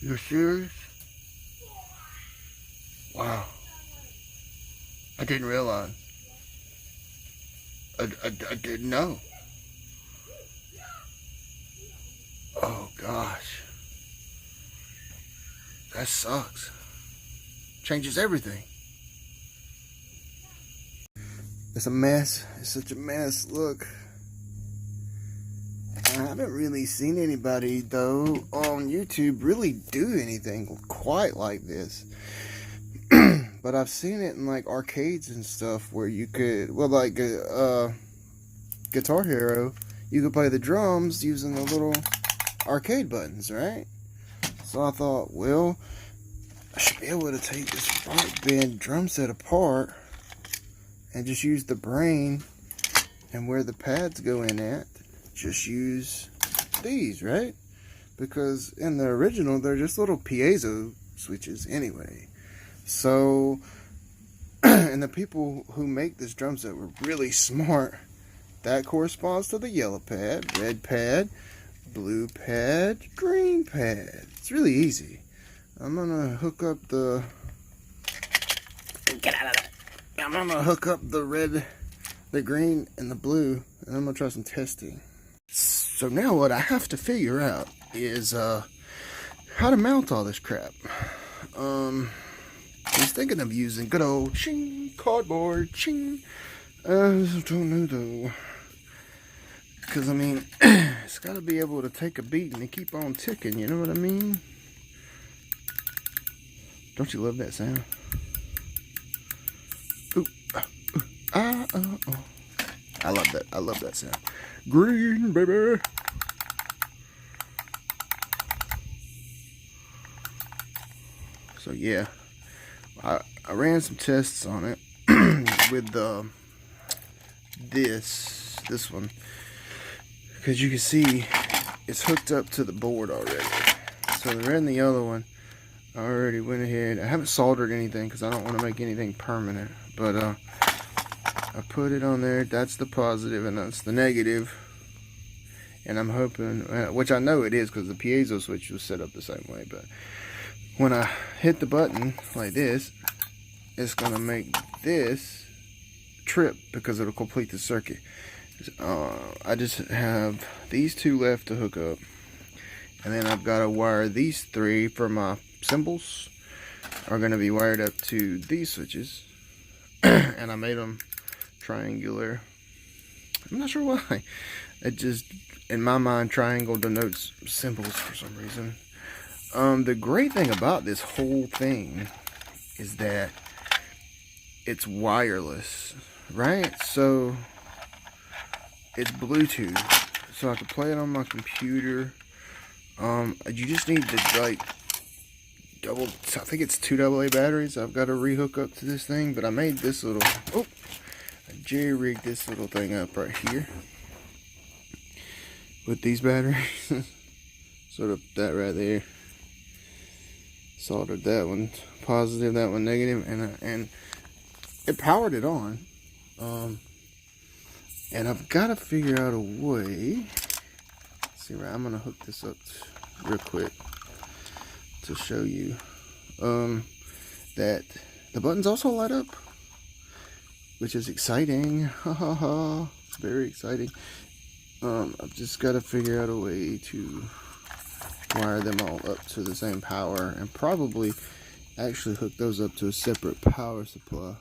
You're serious? Wow. I didn't realize. I didn't know. Oh gosh. That sucks. Changes everything. It's a mess. It's such a mess. Look. I haven't really seen anybody, though, on YouTube really do anything quite like this. But I've seen it in, like, arcades and stuff where you could, well, like, Guitar Hero, you could play the drums using the little arcade buttons, right? So I thought, well, I should be able to take this rock band drum set apart and just use the brain, and where the pads go in at, just use these, right? Because in the original, they're just little piezo switches anyway. So, and the people who make this drum set were really smart. That corresponds to the yellow pad, red pad, blue pad, green pad. It's really easy. I'm gonna hook up the... Get out of that! I'm gonna hook up the red, the green, and the blue, and I'm gonna try some testing. So now what I have to figure out is how to mount all this crap. I was thinking of using good old ching cardboard ching. I don't know though, because I mean it's got to be able to take a beating and keep on ticking. You know what I mean? Don't you love that sound? Ooh, oh. I love that. I love that sound. Green, baby. So yeah, I ran some tests on it with this one, because you can see it's hooked up to the board already. So the red and the yellow one, I already went ahead. I haven't soldered anything because I don't want to make anything permanent, but I put it on there. That's the positive and that's the negative. And I'm hoping, which I know it is because the piezo switch was set up the same way, but when I hit the button like this, it's going to make this trip because it'll complete the circuit. I just have these two left to hook up. And then I've got to wire these three for my cymbals are going to be wired up to these switches. And I made them triangular. I'm not sure why. It just, in my mind, triangle denotes cymbals for some reason. The great thing about this whole thing is that it's wireless, right? So it's Bluetooth, so I can play it on my computer. You just need to like I think it's 2 AA batteries I've got to rehook up to this thing, but I made this little, I jerry-rigged this little thing up right here with these batteries. Sort of that right there. Soldered that one positive, that one negative, and it powered it on. And I've got to figure out a way. Let's see, right, I'm gonna hook this up real quick to show you that the buttons also light up, which is exciting. Ha ha ha! It's very exciting. I've just got to figure out a way to wire them all up to the same power, and probably actually hook those up to a separate power supply.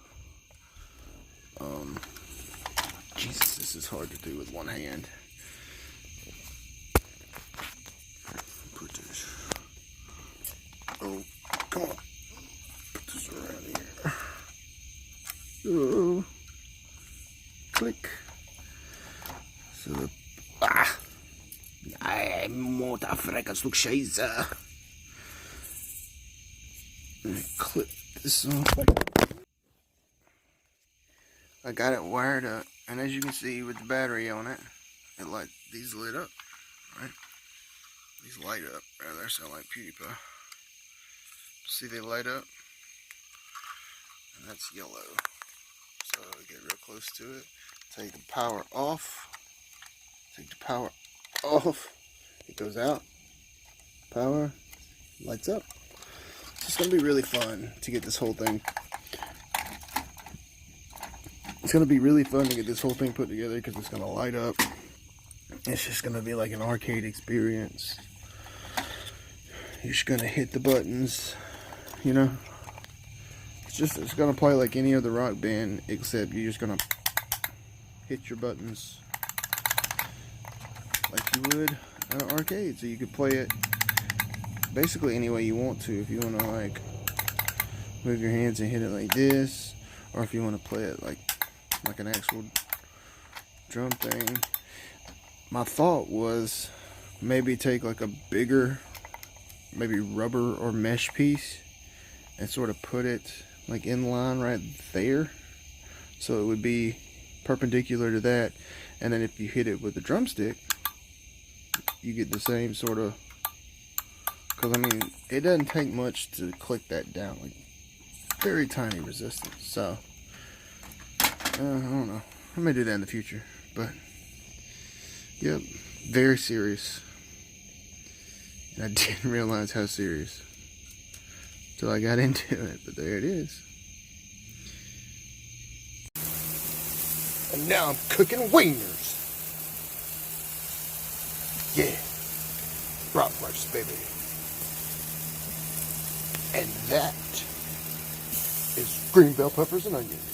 Jesus, this is hard to do with one hand. Put this. Oh, come on. Put this around here. Oh, click. So the clip this off. I got it wired up, and as you can see with the battery on it, these lit up, right? These light up. They sound like PewDiePie. See, they light up, and that's yellow. So get real close to it. Take the power off. Take the power off. It goes out. Power. lights up. It's just going to be really fun to get this whole thing. It's going to be really fun to get this whole thing put together because it's going to light up. It's just going to be like an arcade experience. You're just going to hit the buttons, you know. It's going to play like any other Rock Band, except you're just going to hit your buttons like you would at an arcade. So you could play it basically any way you want to. If you want to like move your hands and hit it like this, or if you want to play it like an actual drum thing. My thought was maybe take like a bigger, maybe rubber or mesh piece and sort of put it like in line right there, so it would be perpendicular to that, and then if you hit it with a drumstick you get the same sort of, because I mean it doesn't take much to click that down, like very tiny resistance. So I don't know, I may do that in the future, but yep, very serious. I didn't realize how serious till I got into it, but there it is. And now I'm cooking wieners. Yeah, bratwurst, baby. And that is green bell peppers and onions.